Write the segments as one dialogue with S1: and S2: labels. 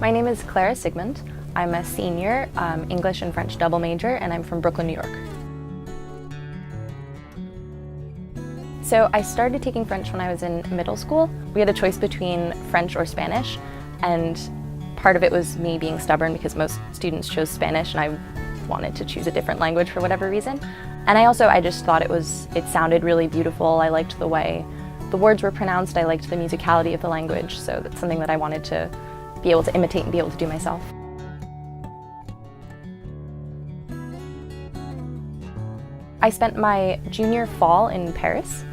S1: My name is Clara Siegmund. I'm a senior, English and French double major, and I'm from Brooklyn, New York. So I started taking French when I was in middle school. We had a choice between French or Spanish, and part of it was me being stubborn because most students chose Spanish and I wanted to choose a different language for whatever reason. And I just thought it sounded really beautiful. I liked the way the words were pronounced. I liked the musicality of the language, so that's something that I wanted to be able to imitate and be able to do myself. I spent my junior fall in Paris.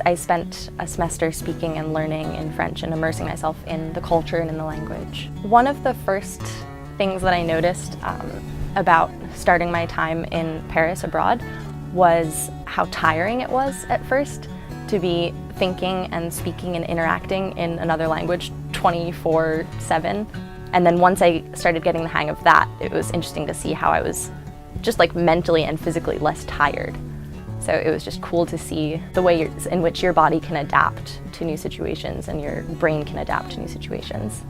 S1: I spent a semester speaking and learning in French and immersing myself in the culture and in the language. One of the first things that I noticed about starting my time in Paris abroad was how tiring it was at first to be thinking and speaking and interacting in another language 24/7. And then once I started getting the hang of that, it was interesting to see how I was just like mentally and physically less tired. So it was just cool to see the way in which your body can adapt to new situations and your brain can adapt to new situations.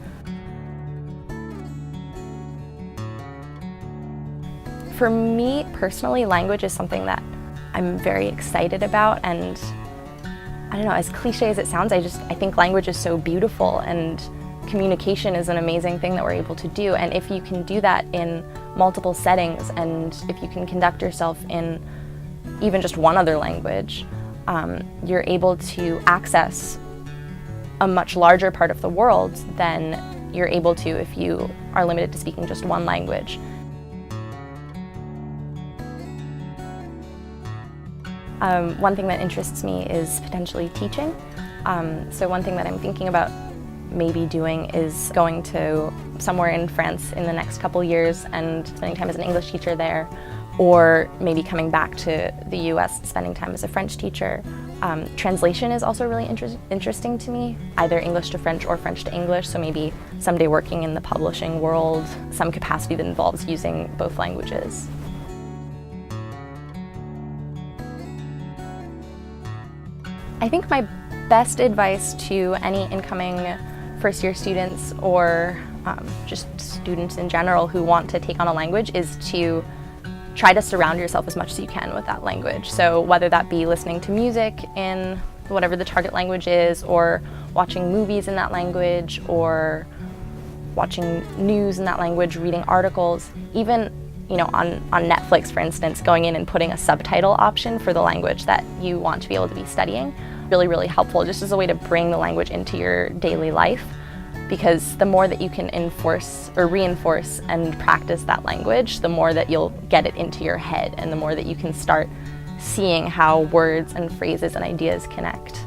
S1: For me personally, language is something that I'm very excited about, and I don't know, as cliche as it sounds, I think language is so beautiful, and communication is an amazing thing that we're able to do. And if you can do that in multiple settings, and if you can conduct yourself in even just one other language, you're able to access a much larger part of the world than you're able to if you are limited to speaking just one language. One thing that interests me is potentially teaching. So one thing that I'm thinking about maybe doing is going to somewhere in France in the next couple years and spending time as an English teacher there, or maybe coming back to the US, spending time as a French teacher. Translation is also really interesting to me, either English to French or French to English, so maybe someday working in the publishing world, some capacity that involves using both languages. I think my best advice to any incoming first-year students or just students in general who want to take on a language is to try to surround yourself as much as you can with that language. So whether that be listening to music in whatever the target language is, or watching movies in that language, or watching news in that language, reading articles, even on Netflix, for instance, going in and putting a subtitle option for the language that you want to be able to be studying. Really, really helpful just as a way to bring the language into your daily life, because the more that you can enforce or reinforce and practice that language, the more that you'll get it into your head and the more that you can start seeing how words and phrases and ideas connect.